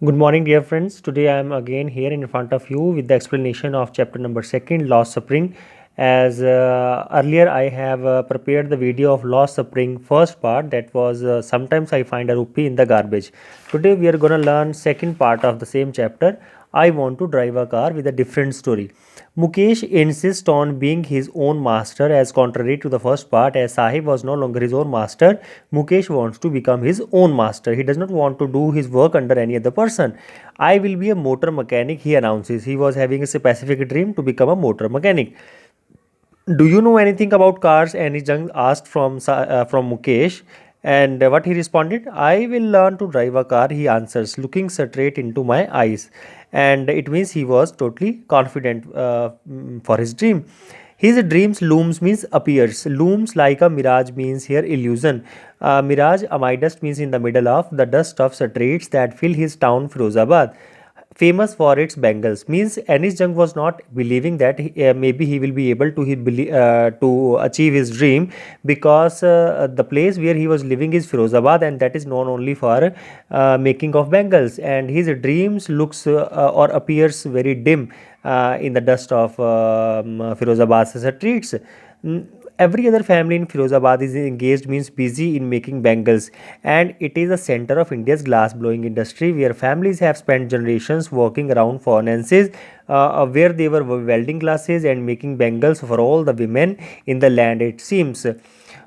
Good morning, dear friends. Today I am again here in front of you with the explanation of chapter number second, loss suffering. As earlier, I have prepared the video of loss suffering first part. That was sometimes I find a rupee in the garbage. Today we are gonna learn second part of the same chapter. I want to drive a car with a different story. Mukesh insists on being his own master, as contrary to the first part. As Sahib was no longer his own master, Mukesh wants to become his own master. He does not want to do his work under any other person. I will be a motor mechanic, he announces. He was having a specific dream to become a motor mechanic. Do you know anything about cars? Annie Jung asked from Mukesh. And what he responded, I will learn to drive a car, he answers, looking straight into my eyes. And it means he was totally confident for his dream. His dreams looms means appears. Looms like a mirage means here illusion. Mirage amidust means in the middle of the dust of streets that fill his town Firozabad, famous for its bangles. Means Anis Jung was not believing that maybe he will be able to to achieve his dream, because the place where he was living is Firozabad, and that is known only for making of bangles, and his dreams looks or appears very dim in the dust of Firozabad's streets. Mm, Every other family in Firozabad is engaged means busy in making bangles, and it is the center of India's glass blowing industry, where families have spent generations working around furnaces where they were welding glasses and making bangles for all the women in the land, it seems.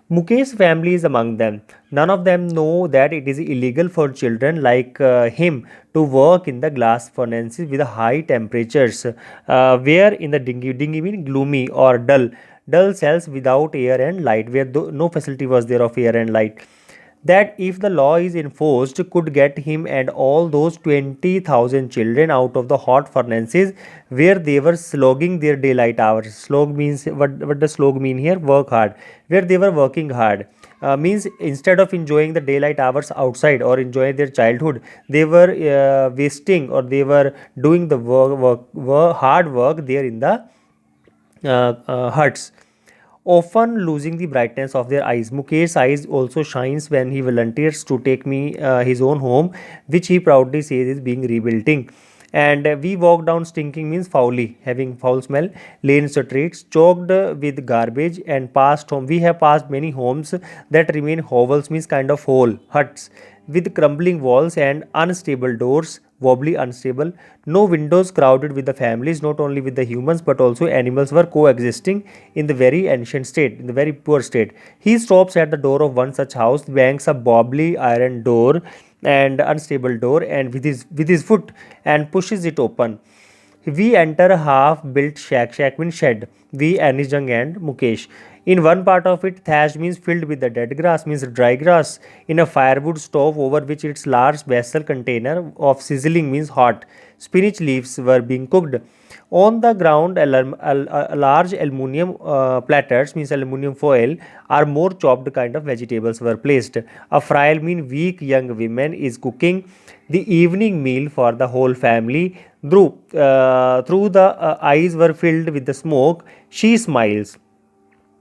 Mukesh's family is among them. None of them know that it is illegal for children like him to work in the glass furnaces with high temperatures, where in the dingy mean gloomy or dull cells without air and light, where no facility was there of air and light. That if the law is enforced could get him and all those 20,000 children out of the hot furnaces where they were slogging their daylight hours. Slog means, what does slog mean here? Work hard. Where they were working hard. Means instead of enjoying the daylight hours outside or enjoying their childhood, they were wasting, or they were doing the hard work there in the huts, often losing the brightness of their eyes. Mukesh's eyes also shines when he volunteers to take me his own home, which he proudly says is being rebuilding. And we walk down stinking means foully, having foul smell, lane streets choked with garbage, and passed home. We have passed many homes that remain hovels means kind of hole huts with crumbling walls and unstable doors, wobbly, unstable, no windows, crowded with the families, not only with the humans but also animals were coexisting in the very ancient state, in the very poor state. He stops at the door of one such house, bangs a wobbly iron door and unstable door, and with his foot, and pushes it open. We enter a half-built shack means shed. We, Anijang and Mukesh. In one part of it, thatched means filled with the dead grass, means dry grass. In a firewood stove over which its large vessel container of sizzling means hot. Spinach leaves were being cooked. On the ground, a large aluminium platters, means aluminium foil, are more chopped kind of vegetables were placed. A frail, mean weak young woman is cooking the evening meal for the whole family. Through the eyes were filled with the smoke. She smiles.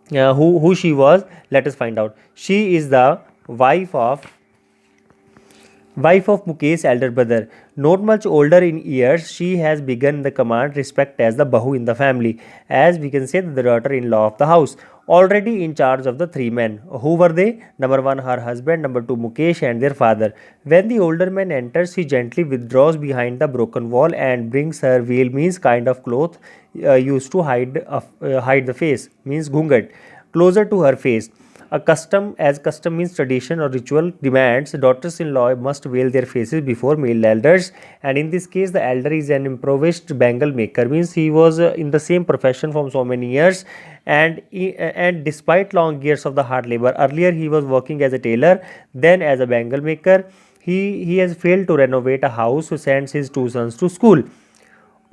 Who she was? Let us find out. She is the wife of Mukesh's elder brother. Not much older in years, she has begun the command respect as the Bahu in the family, as we can say the daughter-in-law of the house, already in charge of the three men. Who were they? Number one, her husband. Number two, Mukesh and their father. When the older man enters, he gently withdraws behind the broken wall and brings her veil, means kind of cloth used to hide the face, means ghungat, closer to her face. A custom, as custom means tradition or ritual demands, daughters-in-law must veil their faces before male elders, and in this case, the elder is an improvised bangle maker. Means he was in the same profession for so many years, and despite long years of the hard labor, earlier he was working as a tailor, then as a bangle maker. He has failed to renovate a house, who sends his two sons to school.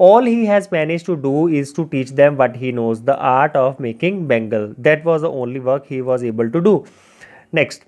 All he has managed to do is to teach them what he knows, the art of making bengal. That was the only work he was able to do. Next,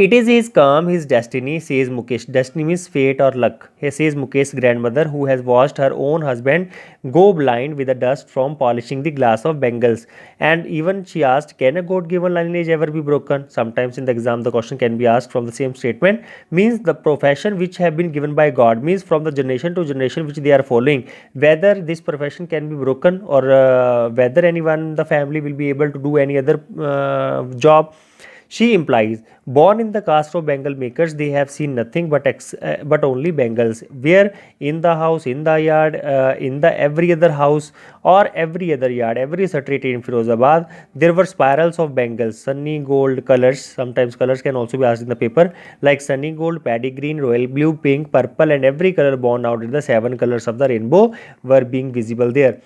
It is his karma, his destiny, says Mukesh. Destiny means fate or luck. He says Mukesh's grandmother, who has watched her own husband go blind with the dust from polishing the glass of Bengals. And even she asked, can a God given lineage ever be broken? Sometimes in the exam, the question can be asked from the same statement. Means the profession which have been given by God, means from the generation to generation which they are following. Whether this profession can be broken, or whether anyone in the family will be able to do any other job. She implies, born in the caste of Bengal makers, they have seen nothing but only Bengals. Where in the house, in the yard, in the every other house or every other yard, every street in Firozabad, there were spirals of Bengals, sunny gold colors. Sometimes colors can also be asked in the paper, like sunny gold, paddy green, royal blue, pink, purple, and every color born out in the seven colors of the rainbow were being visible there.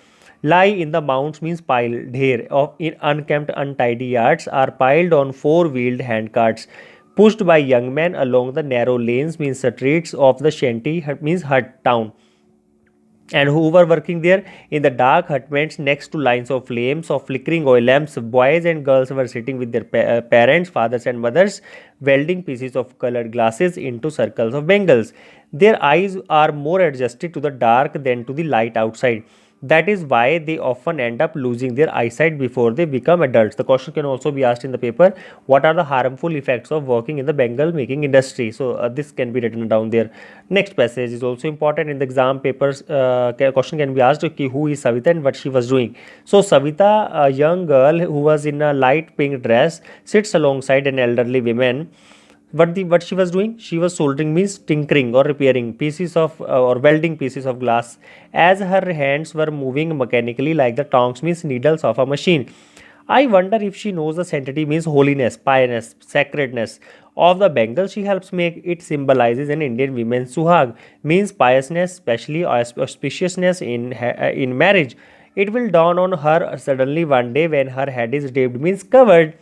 Lie in the mounds means piled here of in unkempt, untidy yards are piled on four-wheeled handcarts. Pushed by young men along the narrow lanes means streets of the shanty means hut town. And who were working there in the dark hutments next to lines of flames of flickering oil lamps, boys and girls were sitting with their parents, fathers and mothers, welding pieces of colored glasses into circles of bangles. Their eyes are more adjusted to the dark than to the light outside. That is why they often end up losing their eyesight before they become adults. The question can also be asked in the paper, what are the harmful effects of working in the Bengal making industry? So this can be written down there. Next passage is also important in the exam papers. Question can be asked, okay, who is Savita and what she was doing. So Savita, a young girl who was in a light pink dress, sits alongside an elderly woman. What she was doing, she was soldering means tinkering or repairing pieces of or welding pieces of glass, as her hands were moving mechanically like the tongs means needles of a machine. I wonder if she knows the sanctity means holiness, pious, sacredness of the bangle she helps make. It symbolizes an Indian woman's suhag, means piousness, especially auspiciousness in marriage. It will dawn on her suddenly one day when her head is draped means covered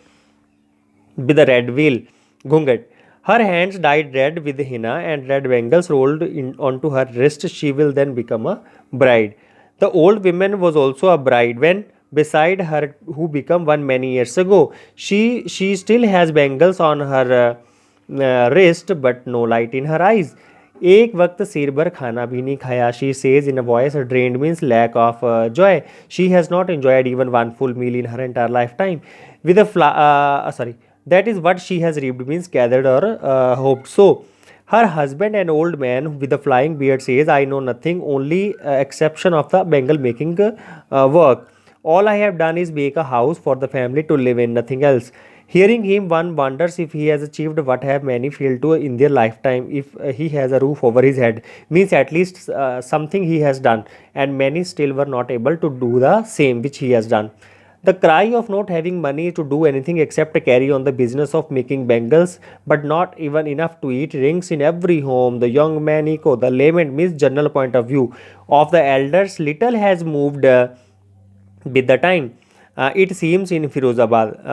with a red veil, ghungat. Her hands dyed red with henna and red bangles rolled onto her wrist. She will then become a bride. The old woman was also a bride when beside her who became one many years ago. She still has bangles on her wrist but no light in her eyes. एक वक्त सिर भर खाना भी नहीं खाया. She says in a voice drained means lack of joy. She has not enjoyed even one full meal in her entire lifetime. With a sorry, that is what she has reaped means gathered or hoped. So her husband, an old man with a flying beard, says, I know nothing, only exception of the Bengal making work. All I have done is make a house for the family to live in, nothing else. Hearing him, one wonders if he has achieved what have many failed to in their lifetime. If he has a roof over his head, means at least something he has done, and many still were not able to do the same which he has done. The cry of not having money to do anything except carry on the business of making bangles, but not even enough to eat, rings in every home. The young man echo the lament means general point of view of the elders. Little has moved with the time. It seems in Firozabad,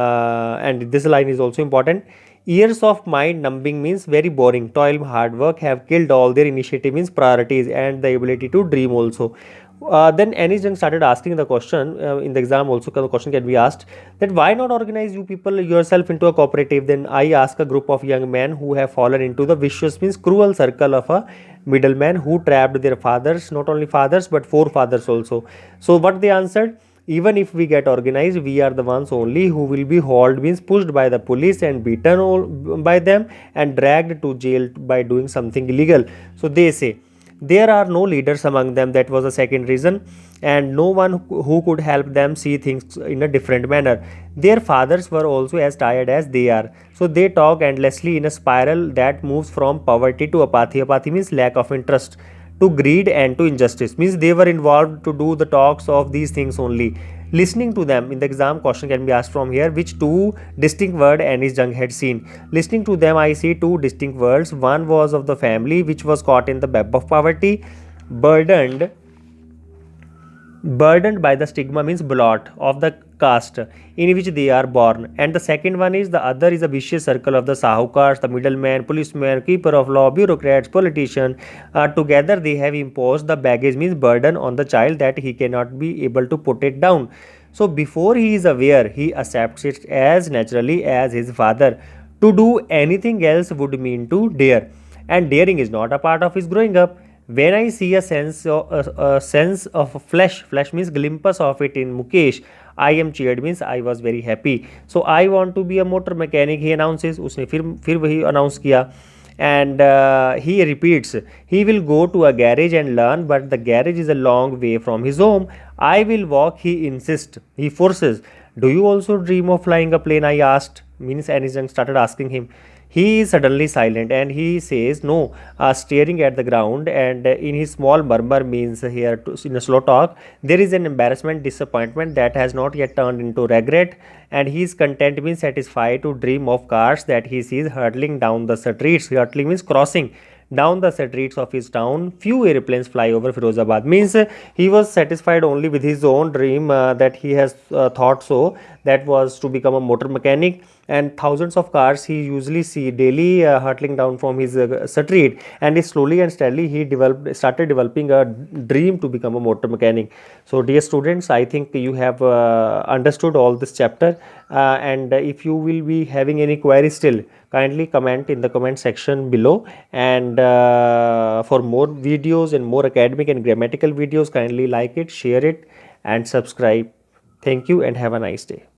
and this line is also important. Years of mind numbing means very boring. Toil, hard work have killed all their initiative means priorities and the ability to dream also. Then Anis Jung started asking the question in the exam also. The question can be asked that why not organize you people yourself into a cooperative? Then I ask a group of young men who have fallen into the vicious means cruel circle of a middleman who trapped their fathers, not only fathers but forefathers also. So what they answered, even if we get organized, we are the ones only who will be hauled means pushed by the police and beaten by them and dragged to jail by doing something illegal. So they say there are no leaders among them. That was the second reason, and no one who could help them see things in a different manner. Their fathers were also as tired as they are, so they talk endlessly in a spiral that moves from poverty to apathy. Apathy means lack of interest, to greed and to injustice, means they were involved to do the talks of these things only. Listening to them in the exam question can be asked from here, which two distinct word Anis Jung had seen. Listening to them, I see two distinct words. One was of the family which was caught in the web of poverty, burdened burdened by the stigma means blot of the caste in which they are born. And the second one is, the other is a vicious circle of the sahukars, the middleman, policeman, keeper of law, bureaucrats, politician. Together they have imposed the baggage means burden on the child that he cannot be able to put it down. So before he is aware, he accepts it as naturally as his father. To do anything else would mean to dare, and daring is not a part of his growing up. When I see a sense of flesh means glimpse of it in Mukesh, I am cheered means I was very happy. So I want to be a motor mechanic. He announces. उसने फिर वही announce किया. And he repeats, he will go to a garage and learn, but the garage is a long way from his home. I will walk, he insists, he forces. Do you also dream of flying a plane? I asked. Means Aniston started asking him. He is suddenly silent and he says no, staring at the ground. And in his small murmur, means here in a slow talk, there is an embarrassment, disappointment that has not yet turned into regret. And he is content, means satisfied to dream of cars that he sees hurtling down the streets. Hurtling means crossing down the streets of his town. Few airplanes fly over Firozabad. Means he was satisfied only with his own dream that he has thought so. That was to become a motor mechanic, and thousands of cars he usually see daily hurtling down from his street. And slowly and steadily he started developing a dream to become a motor mechanic. So, dear students, I think you have understood all this chapter. And if you will be having any queries still, kindly comment in the comment section below. And for more videos and more academic and grammatical videos, kindly like it, share it, and subscribe. Thank you and have a nice day.